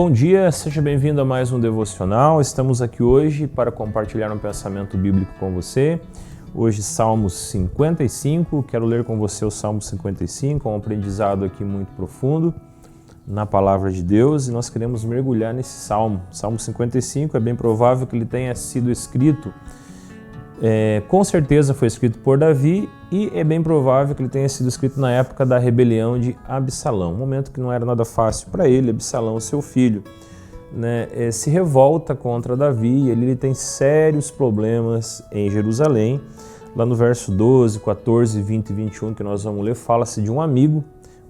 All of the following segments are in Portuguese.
Bom dia, seja bem-vindo a mais um devocional. Estamos aqui hoje para compartilhar um pensamento bíblico com você. Hoje, Salmos 55. Quero ler com você o Salmo 55, um aprendizado aqui muito profundo na palavra de Deus, e nós queremos mergulhar nesse salmo. Salmo 55 é bem provável que ele tenha sido escrito, com certeza foi escrito por Davi, e é bem provável que ele tenha sido escrito na época da rebelião de Absalão, um momento que não era nada fácil para ele. Absalão, seu filho, se revolta contra Davi, ele tem sérios problemas em Jerusalém. Lá no verso 12, 14, 20 e 21 que nós vamos ler, fala-se de um amigo,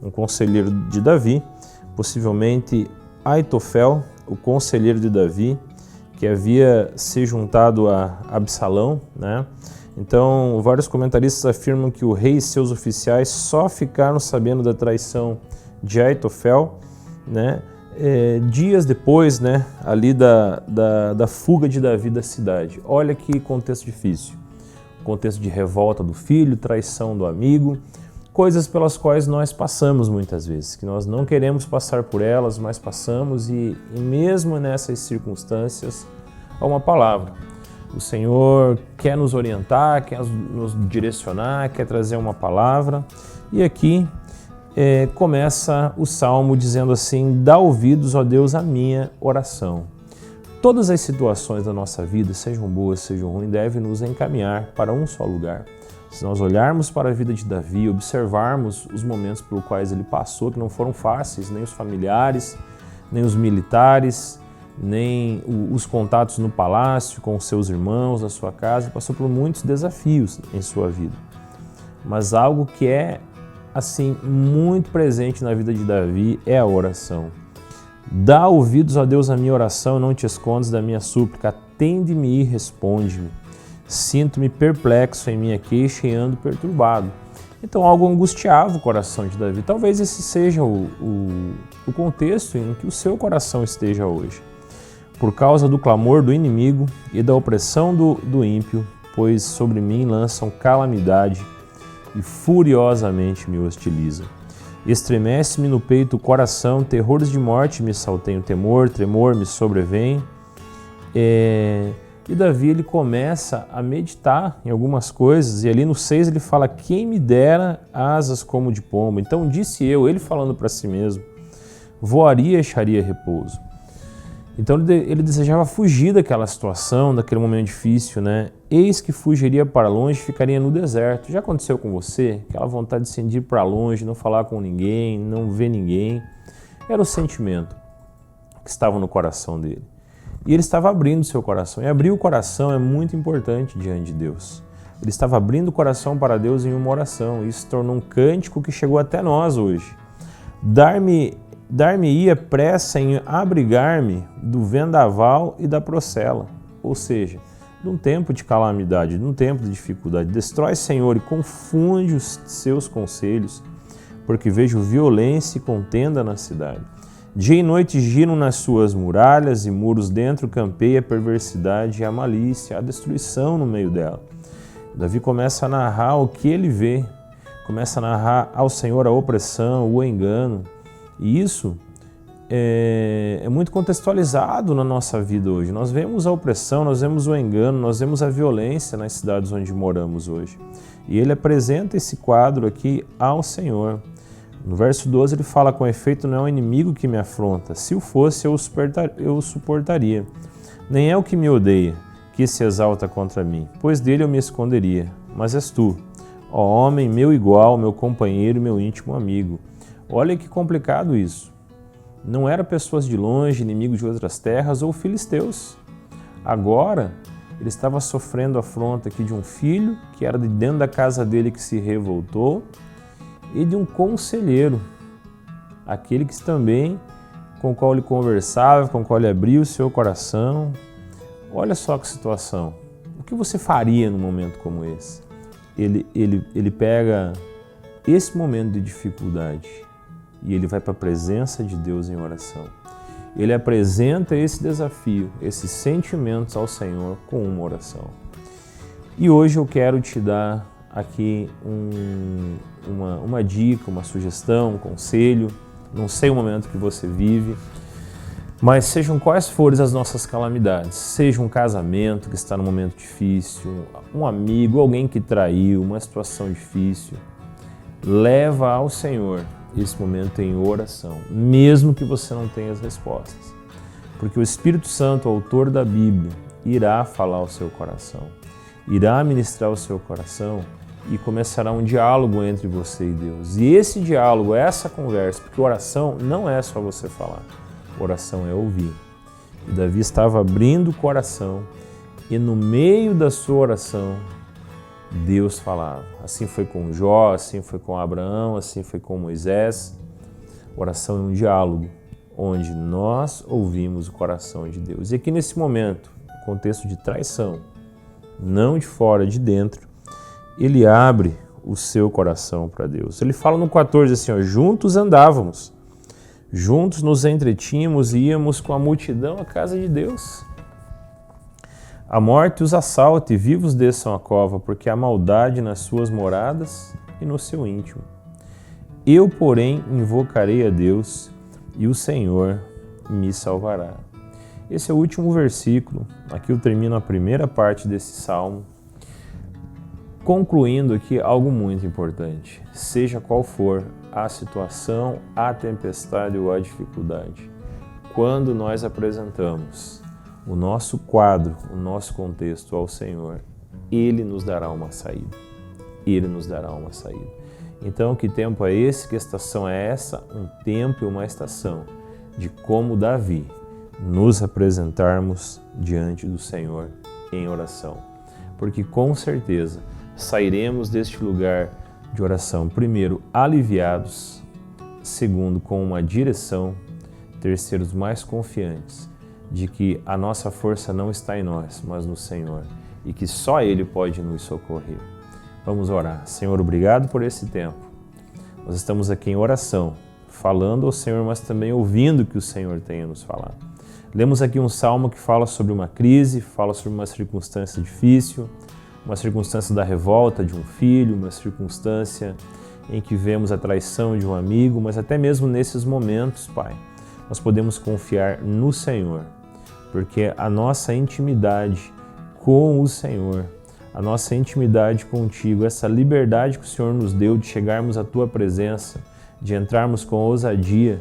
um conselheiro de Davi, possivelmente Aitofel, o conselheiro de Davi, que havia se juntado a Absalão, Então, vários comentaristas afirmam que o rei e seus oficiais só ficaram sabendo da traição de Aitofel, dias depois, ali da fuga de Davi da cidade. Olha que contexto difícil. Contexto de revolta do filho, traição do amigo, coisas pelas quais nós passamos muitas vezes, que nós não queremos passar por elas, mas passamos, e mesmo nessas circunstâncias há uma palavra. O Senhor quer nos orientar, quer nos direcionar, quer trazer uma palavra. E aqui começa o Salmo dizendo assim: dá ouvidos, ó Deus, à minha oração. Todas as situações da nossa vida, sejam boas, sejam ruins, devem nos encaminhar para um só lugar. Se nós olharmos para a vida de Davi, observarmos os momentos pelos quais ele passou, que não foram fáceis, nem os familiares, nem os militares, nem os contatos no palácio com os seus irmãos, na sua casa, ele passou por muitos desafios em sua vida. Mas algo que é assim muito presente na vida de Davi é a oração. Dá ouvidos a Deus à minha oração, não te escondas da minha súplica, atende-me e responde-me. Sinto-me perplexo em minha queixa e ando perturbado. Então algo angustiava o coração de Davi. Talvez esse seja o contexto em que o seu coração esteja hoje. Por causa do clamor do inimigo e da opressão do ímpio, pois sobre mim lançam calamidade e furiosamente me hostilizam. Estremece-me no peito o coração, terrores de morte me salteiam, tremor me sobrevém. E Davi ele começa a meditar em algumas coisas, e ali no 6 ele fala: quem me dera asas como de pombo. Então disse eu, ele falando para si mesmo, voaria e acharia repouso. Então ele desejava fugir daquela situação, daquele momento difícil, Eis que fugiria para longe, ficaria no deserto. Já aconteceu com você? Aquela vontade de ir para longe, não falar com ninguém, não ver ninguém. Era o sentimento que estava no coração dele. E ele estava abrindo seu coração. E abrir o coração é muito importante diante de Deus. Ele estava abrindo o coração para Deus em uma oração. Isso se tornou um cântico que chegou até nós hoje. Dar-me-ia pressa em abrigar-me do vendaval e da procela. Ou seja, num tempo de calamidade, num tempo de dificuldade. Destrói, Senhor, e confunde os seus conselhos, porque vejo violência e contenda na cidade. Dia e noite giram nas suas muralhas e muros dentro campeia a perversidade e a malícia, a destruição no meio dela. Davi começa a narrar o que ele vê, começa a narrar ao Senhor a opressão, o engano. E isso é muito contextualizado na nossa vida hoje. Nós vemos a opressão, nós vemos o engano, nós vemos a violência nas cidades onde moramos hoje. E ele apresenta esse quadro aqui ao Senhor. No verso 12 ele fala: com efeito não é o inimigo que me afronta, se o fosse eu o suportaria. Nem é o que me odeia, que se exalta contra mim, pois dele eu me esconderia. Mas és tu, ó homem, meu igual, meu companheiro, meu íntimo amigo. Olha que complicado isso. Não eram pessoas de longe, inimigos de outras terras ou filisteus. Agora ele estava sofrendo a afronta aqui de um filho que era de dentro da casa dele que se revoltou, e de um conselheiro, aquele que também com o qual ele conversava, com o qual ele abria o seu coração. Olha só que situação. O que você faria num momento como esse? Ele pega esse momento de dificuldade e ele vai para a presença de Deus em oração. Ele apresenta esse desafio, esses sentimentos ao Senhor com uma oração. E hoje eu quero te dar aqui uma dica, uma sugestão, um conselho. Não sei o momento que você vive, Mas sejam quais forem as nossas calamidades, seja um casamento que está num momento difícil, um amigo, alguém que traiu, uma situação difícil, leva ao Senhor esse momento em oração, mesmo que você não tenha as respostas. Porque o Espírito Santo, o autor da Bíblia, irá falar ao seu coração, irá ministrar ao seu coração e começará um diálogo entre você e Deus. E esse diálogo, essa conversa, porque oração não é só você falar, oração é ouvir. E Davi estava abrindo o coração e no meio da sua oração, Deus falava. Assim foi com Jó, assim foi com Abraão, assim foi com Moisés. Oração é um diálogo onde nós ouvimos o coração de Deus. E aqui nesse momento, no contexto de traição, não de fora, de dentro, ele abre o seu coração para Deus. Ele fala no 14 assim, ó, juntos andávamos, juntos nos entretínhamos e íamos com a multidão à casa de Deus. A morte os assalta e vivos desçam a cova, porque há maldade nas suas moradas e no seu íntimo. Eu, porém, invocarei a Deus e o Senhor me salvará. Esse é o último versículo. Aqui eu termino a primeira parte desse salmo, concluindo aqui algo muito importante. Seja qual for a situação, a tempestade ou a dificuldade, quando nós apresentamos o nosso quadro, o nosso contexto ao Senhor, Ele nos dará uma saída. Ele nos dará uma saída. Então, que tempo é esse? Que estação é essa? Um tempo e uma estação de como Davi nos apresentarmos diante do Senhor em oração. Porque com certeza sairemos deste lugar de oração, primeiro, aliviados, segundo, com uma direção, terceiro, mais confiantes de que a nossa força não está em nós, mas no Senhor, e que só Ele pode nos socorrer. Vamos orar. Senhor, obrigado por esse tempo. Nós estamos aqui em oração, falando ao Senhor, mas também ouvindo o que o Senhor tem a nos falar. Lemos aqui um salmo que fala sobre uma crise, fala sobre uma circunstância difícil, uma circunstância da revolta de um filho, uma circunstância em que vemos a traição de um amigo, mas até mesmo nesses momentos, Pai, nós podemos confiar no Senhor, porque a nossa intimidade com o Senhor, a nossa intimidade contigo, essa liberdade que o Senhor nos deu de chegarmos à Tua presença, de entrarmos com ousadia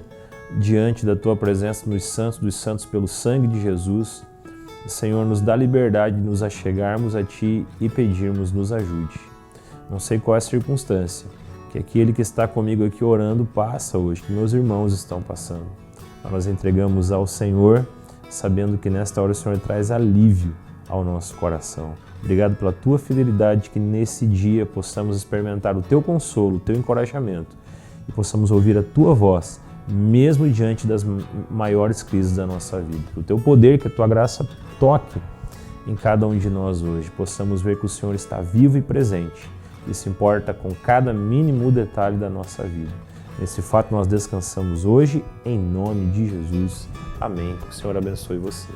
diante da Tua presença nos santos dos santos pelo sangue de Jesus, o Senhor nos dá liberdade de nos achegarmos a Ti e pedirmos, nos ajude. Não sei qual é a circunstância que aquele que está comigo aqui orando passa hoje, que meus irmãos estão passando. Mas nós entregamos ao Senhor, sabendo que nesta hora o Senhor traz alívio ao nosso coração. Obrigado pela Tua fidelidade, que nesse dia possamos experimentar o Teu consolo, o Teu encorajamento e possamos ouvir a Tua voz, mesmo diante das maiores crises da nossa vida. Que o Teu poder, que a Tua graça toque em cada um de nós hoje. Possamos ver que o Senhor está vivo e presente e se importa com cada mínimo detalhe da nossa vida. Nesse fato nós descansamos hoje, em nome de Jesus. Amém. Que o Senhor abençoe você.